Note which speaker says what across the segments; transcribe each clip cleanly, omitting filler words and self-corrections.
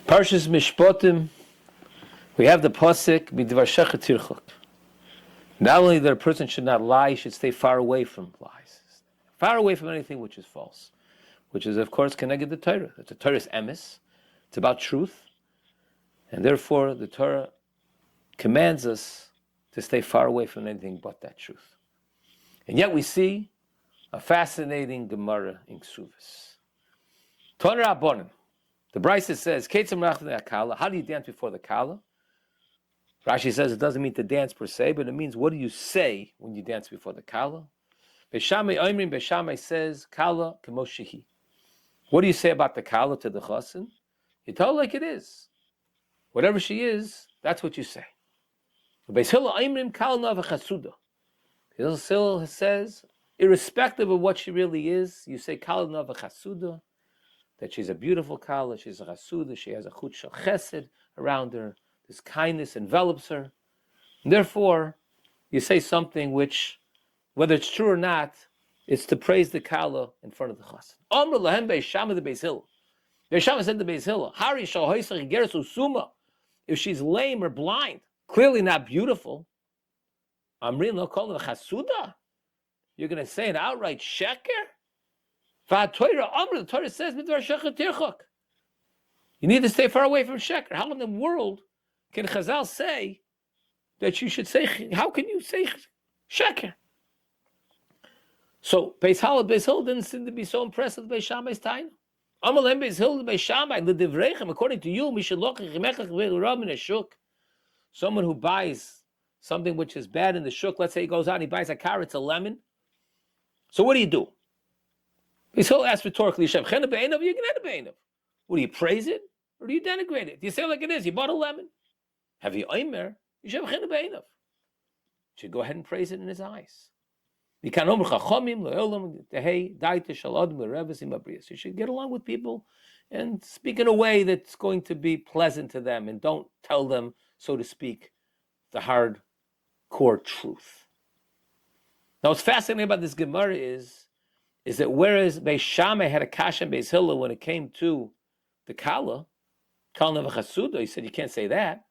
Speaker 1: Parshas Mishpatim, we have the pasuk midvar shechet tirchok. Not only that a person should not lie, he should stay far away from lies, far away from anything which is false, which is of course connected to the Torah. The Torah is emes; it's about truth, and therefore the Torah commands us to stay far away from anything but that truth. And yet we see a fascinating Gemara in Ksuvas. Torah Rabbanan. The Brisa says, how do you dance before the Kala? Rashi says it doesn't mean to dance per se, but it means what do you say when you dance before the Kala? Beishamai says, Kala kemoshihi. What do you say about the Kala to the Chassan? You tell her like it is. Whatever she is, that's what you say. Beis Hillel says, irrespective of what she really is, you say Kala nava chasuda, that she's a beautiful Kala, she's a chasuda, she has a chut shel chesed around her, this kindness envelops her. And therefore, you say something which, whether it's true or not, it's to praise the Kala in front of the Chassan. Amr lahem beishama the Beis Hillel. Beishama said to Beis Hillel, Hari shal hoysach igeres usuma. If she's lame or blind, clearly not beautiful, Amrin lo kol chasuda. You're going to say an outright sheker? The Torah says, you need to stay far away from sheker. How in the world can Chazal say that you should say, how can you say sheker? So, Beis Hillel didn't seem to be so impressed with Beis Shammai's taina. Amalem Beis Hillel, Beis Shammai, l'divrechem, according to you, someone who buys something which is bad in the shuk, let's say he goes out and he buys a carrot, it's a lemon. So what do? Beis Hillel asks rhetorically, you can what do you praise it? Or do you denigrate it? Do you say it like it is? You bought a lemon. Have you oimer? You should go ahead and praise it in his eyes. You should get along with people and speak in a way that's going to be pleasant to them, and don't tell them, so to speak, the hard core truth. Now, what's fascinating about this Gemara is that whereas Beis Shammai had a kasha and Beis Hillel when it came to the Kala, Kala Nevachasuda, he said you can't say that.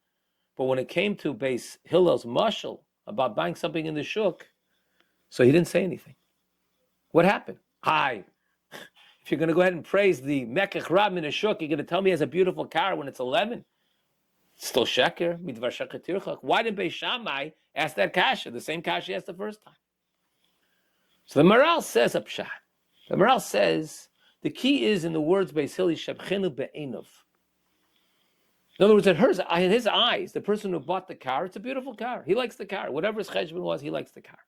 Speaker 1: But when it came to Beis Hillel's mashal about buying something in the shuk, so he didn't say anything. What happened? If you're going to go ahead and praise the Mekach Rab in the shuk, you're going to tell me he has a beautiful car when it's 11? It's still sheker, midvar sheker tirchak. Why did Beis Shammai ask that kasha, the same kasha he asked the first time? So the Maral says a pshat. The Maral says the key is in the words Beis Hillel shebchenu be'enov. In other words, in his eyes, the person who bought the car, it's a beautiful car. He likes the car. Whatever his cheshbon was, he likes the car.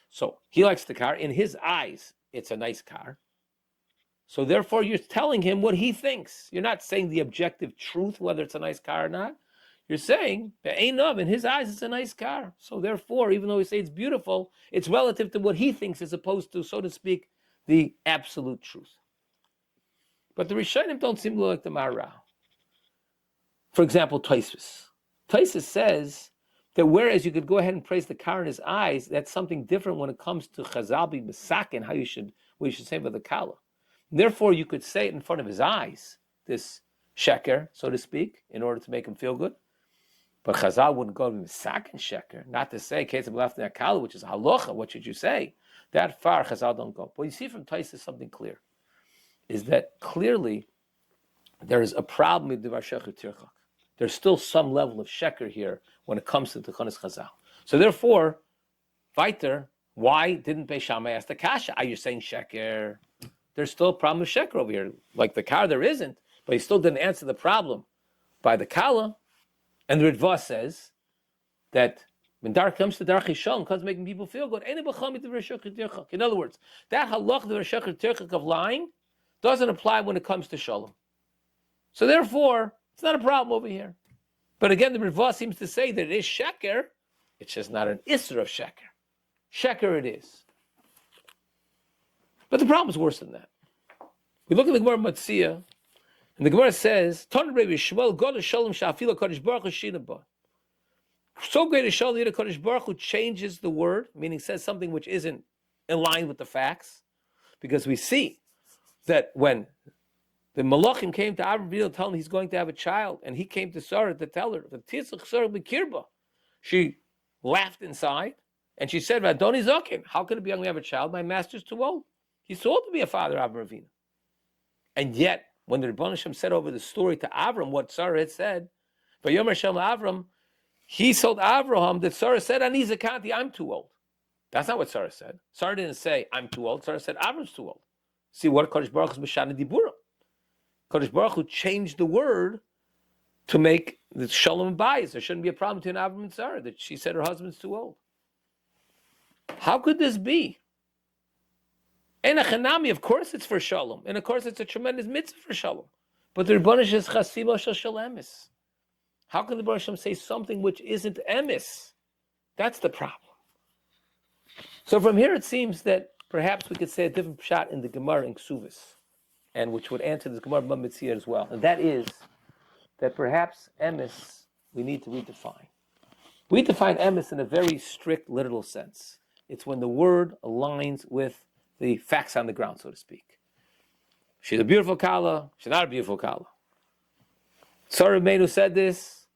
Speaker 1: So he likes the car. In his eyes, it's a nice car. So therefore, you're telling him what he thinks. You're not saying the objective truth, whether it's a nice car or not. You're saying, be'enov, in his eyes, it's a nice car. So therefore, even though we say it's beautiful, it's relative to what he thinks as opposed to, so to speak, the absolute truth. But the Rishonim don't seem to like the Maharal. For example, Tosfos. Tosfos says that whereas you could go ahead and praise the car in his eyes, that's something different when it comes to Chazal b'Mesakin, what you should say about the Kala. Therefore, you could say it in front of his eyes, this sheker, so to speak, in order to make him feel good. But Chazal wouldn't go to Mesakin sheker, not to say case of lafnei Kala, which is a halacha. What should you say? That far, Chazal don't go. But you see from Tosfos something clear, is that clearly there is a problem with the Sheker Tirchak. There's still some level of sheker here when it comes to the Tikkunas Chazal. So therefore, weiter, why didn't Beis Shammai ask the kasha? Are you saying sheker? There's still a problem of sheker over here. Like the car, there isn't, but he still didn't answer the problem by the Kala. And the Ritva says that when dark comes to dark Yishon, comes making people feel good. In other words, that halach the Sheker Tirchak of lying doesn't apply when it comes to Shalom. So therefore, it's not a problem over here. But again, the Ritva seems to say that it is sheker. It's just not an isser of sheker. Sheker it is. But the problem is worse than that. We look at the Gemara Matzia, and the Gemara says, "Ton Rebbe Shmuel God Shalom Shafila Kodesh Baruch Hu Shinaba." So great is Shalom Yid Kodesh Baruch Hu changes the word, meaning says something which isn't in line with the facts, because we see that when The Malachim came to Avram to tell him he's going to have a child, and he came to Sarah to tell her, she laughed inside, and she said, Adoni Zokin, how could it be I'm going to have a child? My master's too old. He's too old to be a father, Avram Avinu. And yet, when the Rebbeinu Shem said over the story to Avram what Sarah had said, Vayomer Hashem Avram, he told Avraham that Sarah said, Ani Zakanti, I'm too old. That's not what Sarah said. Sarah didn't say, I'm too old. Sarah said, Avram's too old. See what Kodesh Baruch Hu's Mishana Dibura. Kodesh Baruch Hu changed the word to make the Shalom and Bayis. There shouldn't be a problem between Avram and Sarah, that she said her husband's too old. How could this be? And a Chanami, of course it's for Shalom. And of course it's a tremendous mitzvah for Shalom. But the Rebbeinu is Chasima Shel Emes. How can the Baruch Hashem say something which isn't emes? That's the problem. So from here it seems that perhaps we could say a different shot in the Gemara in Ksuvis, and which would answer this Gemara Bamitzir as well. And that is that perhaps emes we need to redefine. We define emes in a very strict literal sense. It's when the word aligns with the facts on the ground, so to speak. She's a beautiful kala, she's not a beautiful kala. Sarah Meinu said this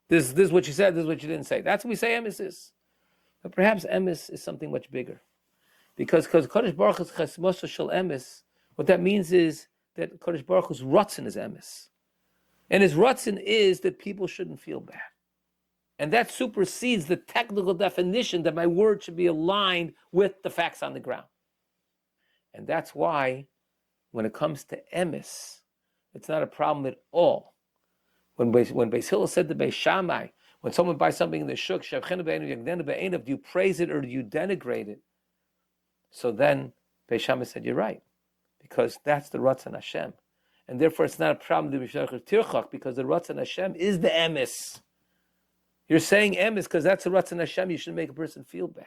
Speaker 1: is what she said, this is what she didn't say. That's what we say emes is. But perhaps emes is something much bigger. Because Kodesh Baruch Hu's chesmoso shel emes, what that means is that Kodesh Baruch Hu's rutzin is emes. And his rutzin is that people shouldn't feel bad. And that supersedes the technical definition that my word should be aligned with the facts on the ground. And that's why, when it comes to emes, it's not a problem at all. When Beis Hillel said to Beis Shammai, when someone buys something in the shuk, do you praise it or do you denigrate it? So then Beis Shammai said, you're right, because that's the Ratzon Hashem. And therefore it's not a problem to be Tirchak, because the Ratzon Hashem is the emes. You're saying emes because that's the Ratzon Hashem, you shouldn't make a person feel bad.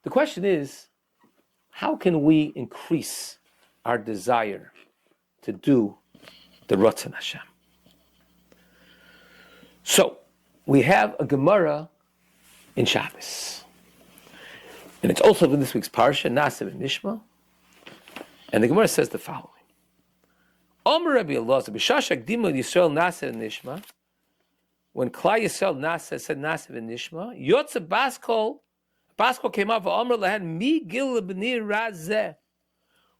Speaker 1: The question is, how can we increase our desire to do the Ratzon Hashem? So, we have a Gemara in Shabbos. And it's also in this week's Parsha, Naaseh v'Nishma. And the Gemara says the following. Omer Rabbi Elazar, b'shashak dimod Yisrael Naaseh v'Nishma, when Klal Yisrael said Naaseh v'Nishma, Yotze Baskol came out, v'Omer lahen mi gil b'nei razeh.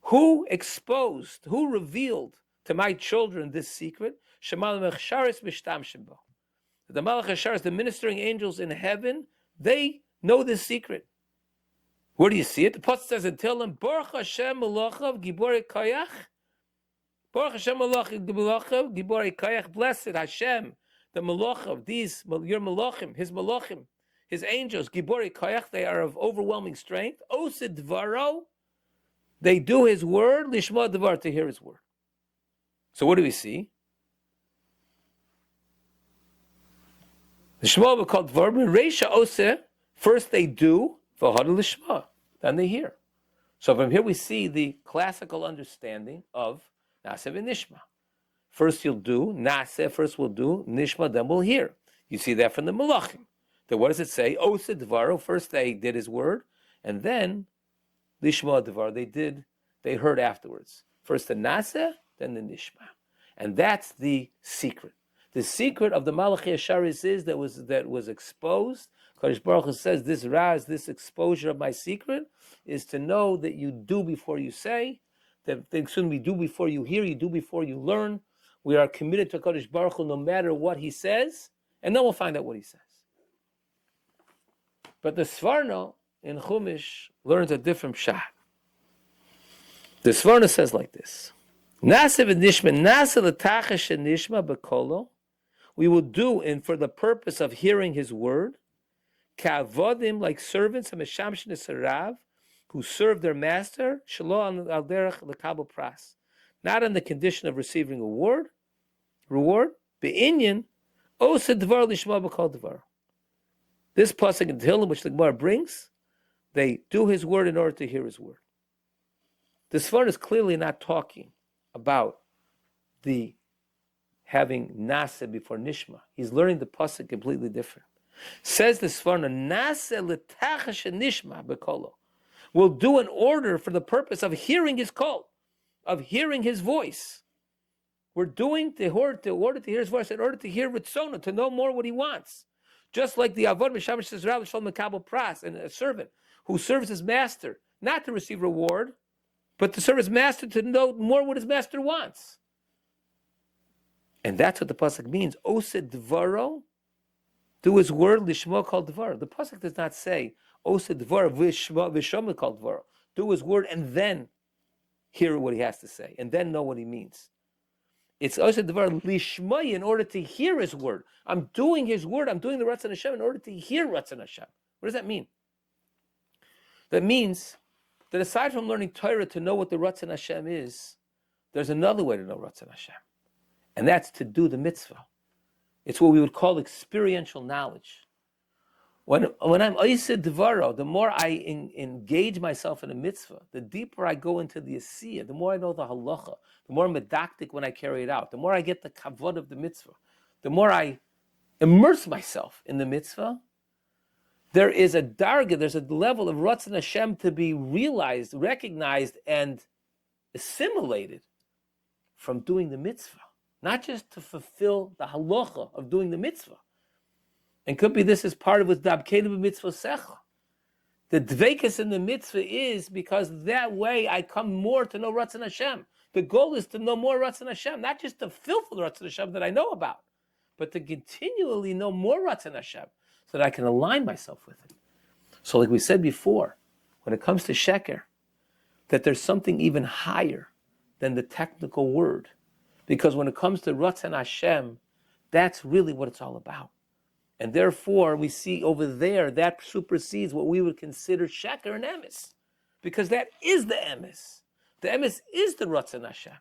Speaker 1: Who exposed, who revealed to my children this secret? Shemal mechsharis mishtam shebo. The Malach Hasharis, the ministering angels in heaven, they know this secret. Where do you see it? The Pasuk says in Tehillim, Baruch Hashem Melochav Giborei Koyach. Baruch Hashem Melochav Giborei Koyach. Blessed Hashem, the Melochav, these, your Melochim, his angels, Giborei Koyach, they are of overwhelming strength. Osid Dvaro, they do his word, Lishma Dvar, to hear his word. So what do we see? The Shema we call Dvar, Reisha Oseh, first they do, V'hadu Lishma, then they hear. So from here we see the classical understanding of Naaseh v'Nishma. First you'll do, Naaseh, first we'll do, Nishma, then we'll hear. You see that from the Malachim. Then what does it say? Oseh Dvaro, first they did his word, and then Lishma Dvar, they heard afterwards. First the Naaseh, then the Nishma. And that's the secret. The secret of the Malachi Asharis is that was exposed. Kodesh Baruch Hu says this raz, this exposure of my secret, is to know that you do before you say, that things shouldn't be do before you hear, you do before you learn. We are committed to Kodesh Baruch Hu no matter what he says, and then we'll find out what he says. But the Svarno in Chumash learns a different pshat. The Svarno says like this: Naaseh v'Nishma, Naaseh l'tachash v'Nishma b'kolo. We will do, and for the purpose of hearing his word, ka'avodim, like servants, hameshamshin esarav, who serve their master, shelo al derech lekabel pras, not on the condition of receiving reward, be'inyan, oseh dvar lishma b'kol dvar. This pasuk in Tehillim, which the Gemara brings, they do his word in order to hear his word. This Svar is clearly not talking about the having Naaseh before Nishma. He's learning the pasuk completely different. Says the Svar, Naaseh l'tachash Nishma b'kolo. Will do an order for the purpose of hearing his call, of hearing his voice. We're doing in order to hear his voice, in order to hear Ritzona, to know more what he wants. Just like the Avod Mishamesh Sezrav Shalom Mekabel Pras, and a servant who serves his master, not to receive reward, but to serve his master to know more what his master wants. And that's what the pasuk means. Osed Dvaro, do his word, Lishma Kol Dvaro. The pasuk does not say Osed Dvaro Vishma Kol Dvaro. Do his word and then hear what he has to say, and then know what he means. It's Osed Dvaro Lishma, in order to hear his word. I'm doing his word. I'm doing the Ratzon Hashem in order to hear Ratzon Hashem. What does that mean? That means that aside from learning Torah to know what the Ratzon Hashem is, there's another way to know Ratzon Hashem. And that's to do the mitzvah. It's what we would call experiential knowledge. When I'm Osed Dvaro, the more I engage myself in a mitzvah, the deeper I go into the asiyah, the more I know the halacha, the more medactic when I carry it out, the more I get the kavod of the mitzvah, the more I immerse myself in the mitzvah, there is a darga, there's a level of Ratzon Hashem to be realized, recognized, and assimilated from doing the mitzvah. Not just to fulfill the halacha of doing the mitzvah. And could be this is part of what's dabkeinu b'mitzvah secha. The dveikus in the mitzvah is because that way I come more to know Ratzon Hashem. The goal is to know more Ratzon Hashem, not just to fulfill the Ratzon Hashem that I know about, but to continually know more Ratzon Hashem so that I can align myself with it. So like we said before, when it comes to sheker, that there's something even higher than the technical word. Because when it comes to Ratzon Hashem, that's really what it's all about. And therefore, we see over there, that supersedes what we would consider sheker and emes. Because that is the emes. The emes is the Ratzon Hashem.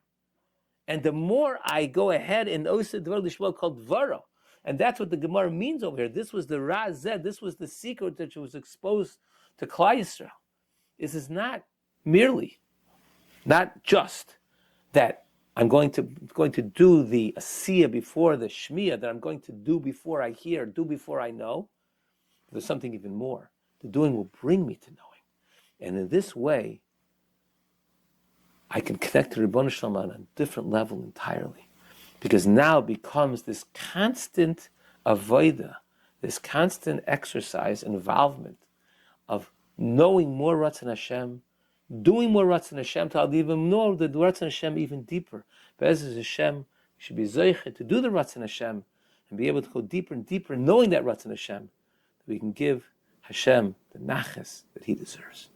Speaker 1: And the more I go ahead in Osed Dvar Lishma called Dvaro, and that's what the Gemara means over here. This was the Razeh, this was the secret that was exposed to Klal Yisrael. This is not merely, not just that I'm going to do the asiyah before the shmiyah, that I'm going to do before I hear, do before I know. There's something even more. The doing will bring me to knowing. And in this way, I can connect to Ribbon Shalom on a different level entirely. Because now it becomes this constant avodah, this constant exercise, involvement of knowing more Ratzon Hashem, doing more Ratzon Hashem, to even know the Ratzon Hashem even deeper. Be'ezus Hashem, we should be zoiche to do the Ratzon Hashem and be able to go deeper and deeper, knowing that Ratzon Hashem, that we can give Hashem the naches that he deserves.